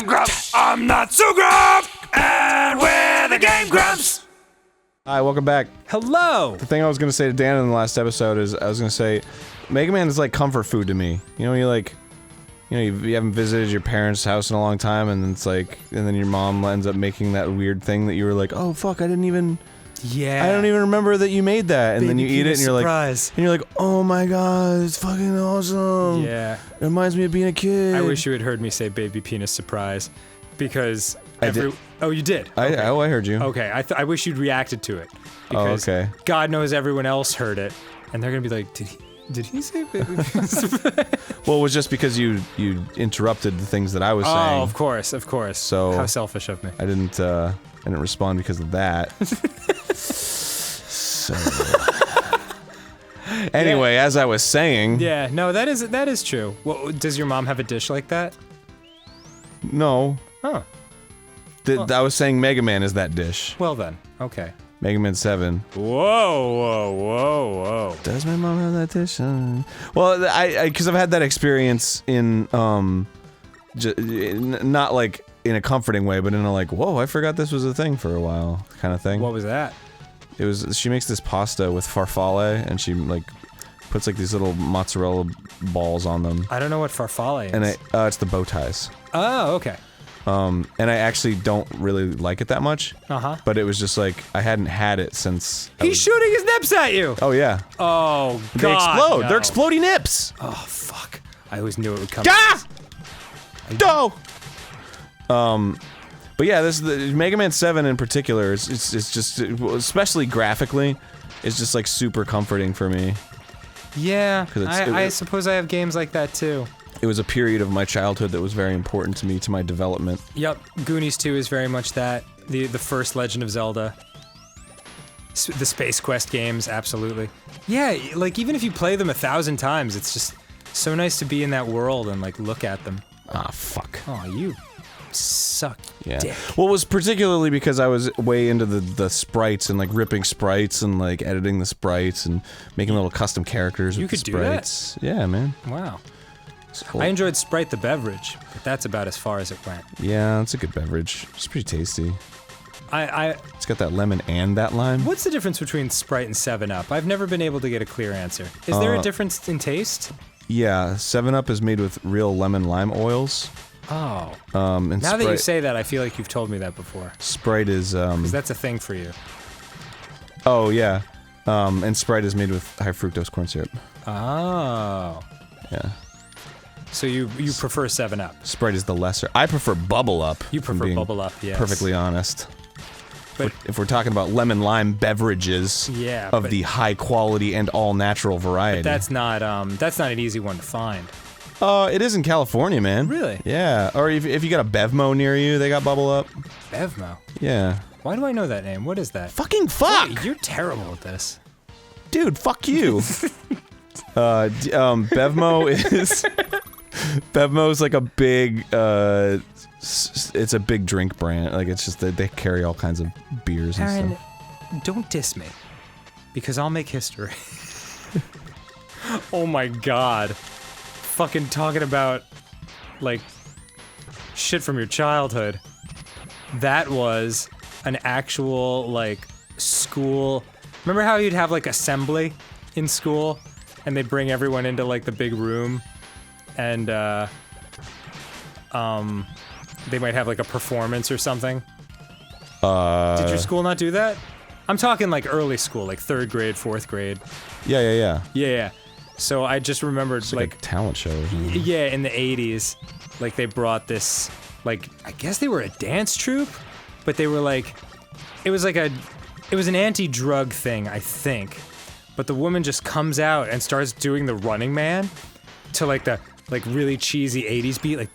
I'm Grumps. I'm not so Grump. And we're the GameGrumps. Hi, welcome back. Hello! The thing I was gonna say to Dan in the last episode is, I was gonna say, Mega Man is like comfort food to me. You know, you haven't visited your parents' house in a long time, and it's like, and then your mom ends up making that weird thing that you were like, oh fuck, I don't even remember that you made that, and then you eat it, and you're like, oh my god, it's fucking awesome. Yeah. It reminds me of being a kid. I wish you had heard me say baby penis surprise, because did. Oh, you did? Okay. I heard you. Okay, I wish you'd reacted to it, because God knows everyone else heard it, and they're gonna be like, did he say baby penis? Well, it was just because you interrupted the things that I was saying. Oh, of course. So how selfish of me. I didn't respond because of that. So anyway, as I was saying. Yeah, no, that is true. Well, does your mom have a dish like that? No. Oh. I was saying Mega Man is that dish. Well then, okay. Mega Man 7. Whoa. Does my mom have that dish? Well, because I've had that experience in, not like in a comforting way, but in a like, whoa, I forgot this was a thing for a while kind of thing. What was that? It was, she makes this pasta with farfalle, and she like puts like these little mozzarella balls on them. I don't know what farfalle is. And it's the bow ties. Oh, okay. And I actually don't really like it that much. Uh-huh. But it was just like, I hadn't had it since... He's shooting his nips at you! Oh, yeah. Oh, God, They explode! no. They're exploding nips! Oh, fuck. I always knew it would come. Ah! No! But yeah, the Mega Man 7 in particular, it's just, especially graphically, is just like super comforting for me. Yeah, I suppose I have games like that too. It was a period of my childhood that was very important to me, to my development. Yep, Goonies 2 is very much that. The first Legend of Zelda. The Space Quest games, absolutely. Yeah, like even if you play them 1,000 times, it's just so nice to be in that world and like look at them. Ah, fuck. Oh, you suck dick. Well, it was particularly because I was way into the sprites and like ripping sprites and like editing the sprites and making little custom characters with the sprites. You could do that? Yeah, man. Wow. Cool. I enjoyed Sprite the beverage, but that's about as far as it went. Yeah, it's a good beverage. It's pretty tasty. It's got that lemon and that lime. What's the difference between Sprite and 7-Up? I've never been able to get a clear answer. Is there a difference in taste? Yeah, 7-Up is made with real lemon lime oils. Oh. And now that you say that, I feel like you've told me that before. Sprite is, 'Cause that's a thing for you. Oh, yeah. And Sprite is made with high fructose corn syrup. Oh. Yeah. So you prefer 7-Up? Sprite is the lesser. I prefer Bubble Up. You prefer Bubble Up, yes. Perfectly honest. But if we're talking about lemon lime beverages of the high quality and all natural variety. But that's not an easy one to find. It is in California, man. Really? Yeah. Or if you got a Bevmo near you, they got Bubble Up. Bevmo? Yeah. Why do I know that name? What is that? Fucking fuck! Wait, you're terrible at this. Dude, fuck you. Bevmo is... Bevmo's like a big, it's a big drink brand. Like, it's just that they carry all kinds of beers and Arin, stuff. Don't diss me. Because I'll make history. Oh my god. Fucking talking about, like, shit from your childhood. That was an actual, like, school... Remember how you'd have, like, assembly in school? And they'd bring everyone into, like, the big room? And, they might have, like, a performance or something? Did your school not do that? I'm talking, like, early school, like 3rd grade, 4th grade. Yeah. Yeah. So I just remembered, it's like a talent show or something. Yeah, in the 80s, like, they brought this, like, I guess they were a dance troupe? But they were, like, it was an anti-drug thing, I think. But the woman just comes out and starts doing the Running Man to, like, the... like really cheesy 80s beat, like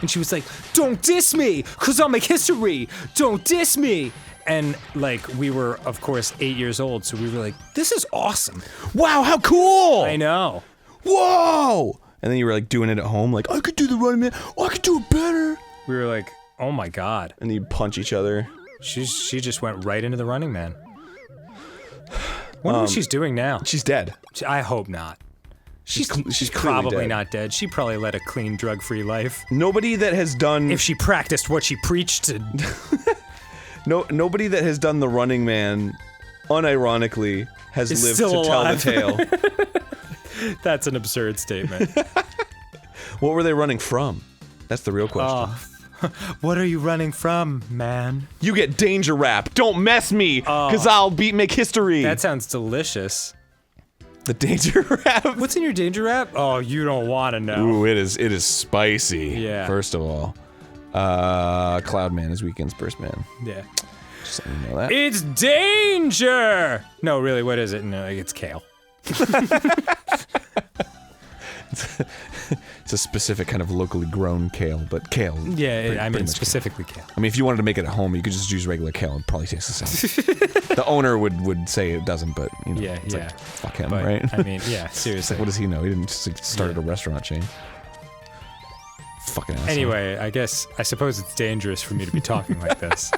and she was like, "Don't diss me, cause I'll make history. Don't diss me." And like we were, of course, 8 years old, so we were like, "This is awesome! Wow, how cool!" I know. Whoa! And then you were like doing it at home, like I could do the Running Man. Oh, I could do it better. We were like, "Oh my god!" And you punch each other. She just went right into the Running Man. Wonder what she's doing now. She's dead. I hope not. She's clearly probably dead. not dead. She probably led a clean, drug-free life. Nobody that has done If she practiced what she preached. nobody that has done the Running Man, unironically, has Is lived still to alive. tell the tale. That's an absurd statement. What were they running from? That's the real question. What are you running from, man? You get danger rap. Don't mess me, cause I'll make history. That sounds delicious. The danger rap. What's in your danger rap? Oh, you don't want to know. Ooh, it is spicy. Yeah. First of all, Cloudman is Weekend's Burst Man. Yeah. Just so you know that. It's danger! No, really, what is it? No, it's kale. It's a specific kind of locally grown kale, but kale. Yeah, I mean pretty much specifically kale. I mean, if you wanted to make it at home, you could just use regular kale. It'd probably taste the same. The owner would say it doesn't, but you know, Yeah, it's yeah. like, fuck him, But, right? I mean, yeah, seriously. What does he know? He didn't just like, started Yeah. a restaurant chain. Fucking asshole. Anyway, I suppose it's dangerous for me to be talking like this.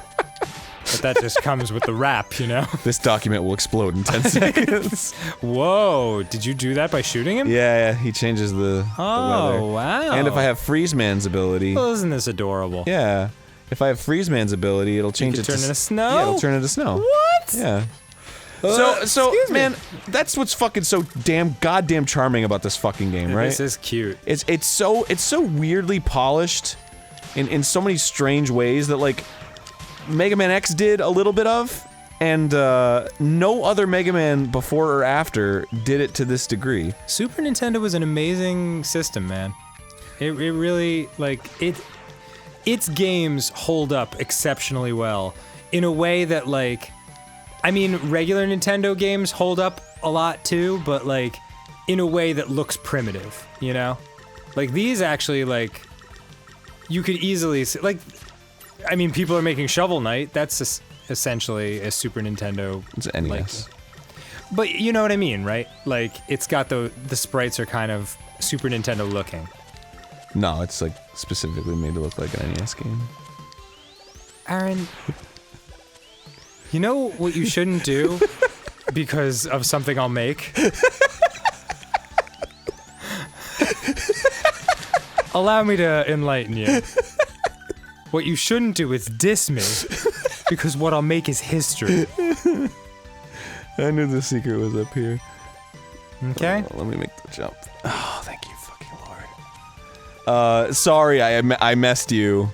But that just comes with the rap, you know? This document will explode in 10 seconds. Whoa, did you do that by shooting him? Yeah, he changes the weather. Oh, wow. And if I have Freeze Man's ability, Well, isn't this adorable? yeah, if I have Freeze Man's ability, it'll change could it to turn into snow? Yeah, it'll turn into snow. What? Yeah. excuse So, me. man, that's what's fucking so goddamn charming about this fucking game, right? This is cute. It's so weirdly polished in so many strange ways that like Mega Man X did a little bit of, and no other Mega Man before or after did it to this degree. Super Nintendo was an amazing system, man. It really, like, its games hold up exceptionally well in a way that, like, I mean, regular Nintendo games hold up a lot too, but, like, in a way that looks primitive, you know? Like, these actually, like, you could easily see, like, I mean, people are making Shovel Knight. That's essentially a Super Nintendo. It's NES. But you know what I mean, right? Like, it's got the sprites are kind of Super Nintendo looking. No, it's like specifically made to look like an NES game. Arin, you know what you shouldn't do because of something I'll make? Allow me to enlighten you. What you shouldn't do is diss me, because what I'll make is history. I knew the secret was up here. Okay? Let me make the jump. Oh, thank you, fucking lord. Sorry, I messed you.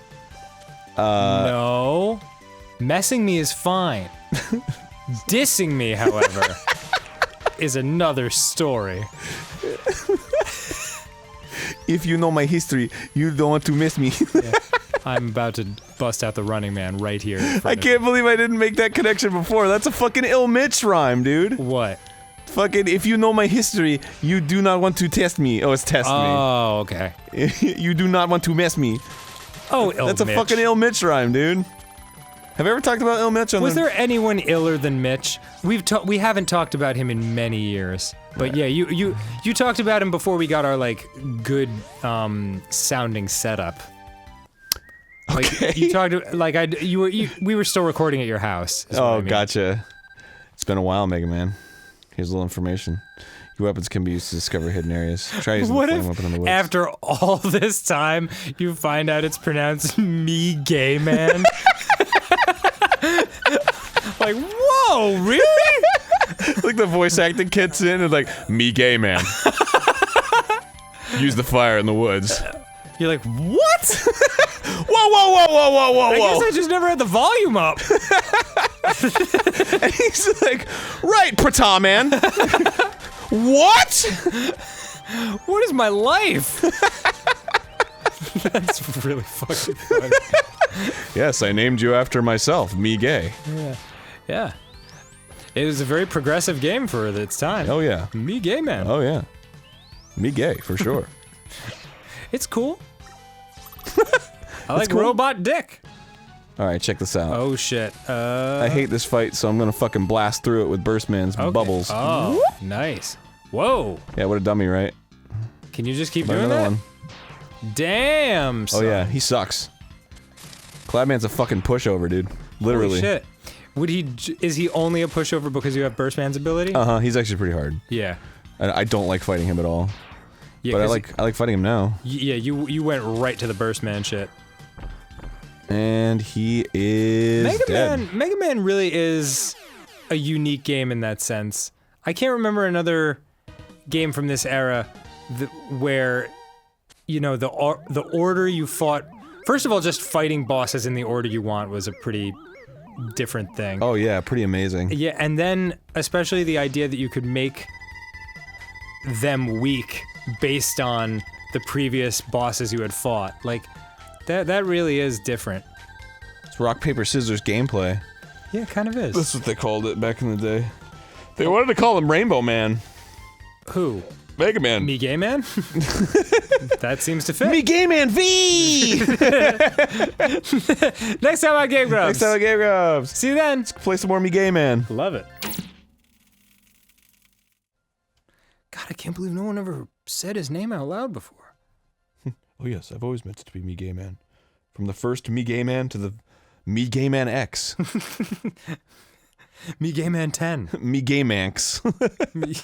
No. Messing me is fine. Dissing me, however, is another story. If you know my history, you don't want to miss me. Yeah. I'm about to bust out the Running Man right here. in front I of can't believe I didn't make that connection before. That's a fucking ill Mitch rhyme, dude. you. What? Fucking, if you know my history, you do not want to test me. Oh, it's test Oh, okay. me. You do not want to mess me. Oh, That's a fucking ill Mitch rhyme, dude. Have I ever talked about ill Mitch on Was the... there anyone iller than Mitch? We haven't talked about him in many years. But yeah, you talked about him before we got our like good sounding setup. Like Okay. you talked like we were still recording at your house. is what I Oh, mean. gotcha. It's been a while, Mega Man. Here's a little information. Your weapons can be used to discover hidden areas. Try using What the flame weapon in the if woods. after all this time you find out it's pronounced me gay man? Like, whoa, really? Like the voice acting kits in and like, me gay man. Use the fire in the woods. You're like, what? Whoa, whoa, whoa, whoa, whoa, whoa, I whoa. guess I just never had the volume up. And he's like, right, Prata man. What? What is my life? That's really fucking funny. Yes, I named you after myself, me gay. Yeah. It was a very progressive game for its time. Oh yeah. Me gay man. Oh yeah. Me gay, for sure. It's cool. I like cool. robot dick. Alright, check this out. Oh shit. I hate this fight, so I'm gonna fucking blast through it with Burstman's okay. bubbles. Oh, nice. Whoa. Yeah, what a dummy, right? Can you just keep Buy doing another that? one. Damn. Oh Son. yeah, he sucks. Cloudman's a fucking pushover, dude. Literally. Holy shit. Is he only a pushover because you have Burstman's ability? Uh-huh, he's actually pretty hard. Yeah. I don't like fighting him at all. Yeah, But I 'cause like fighting him now. Yeah, you went right to the Burst Man shit. And he is dead. Mega Man really is a unique game in that sense. I can't remember another game from this era where, you know, the order you fought. First of all, just fighting bosses in the order you want was a pretty different thing. Oh yeah, pretty amazing. Yeah, and then especially the idea that you could make them weak based on the previous bosses you had fought. Like, that really is different. It's rock, paper, scissors gameplay. Yeah, it kind of is. That's what they called it back in the day. They wanted to call him Rainbow Man. Who? Mega Man. Me Gay Man? That seems to fit. Me Gay Man V! Next time on GameGrumps. Next time on GameGrumps. See you then. Let's play some more Me Gay Man. Love it. God, I can't believe no one ever said his name out loud before. Oh yes, I've always meant it to be Me Gay Man. From the first Me Gay Man to the Me Gay Man X. Me Gay Man 10. Me Gay Manx. Me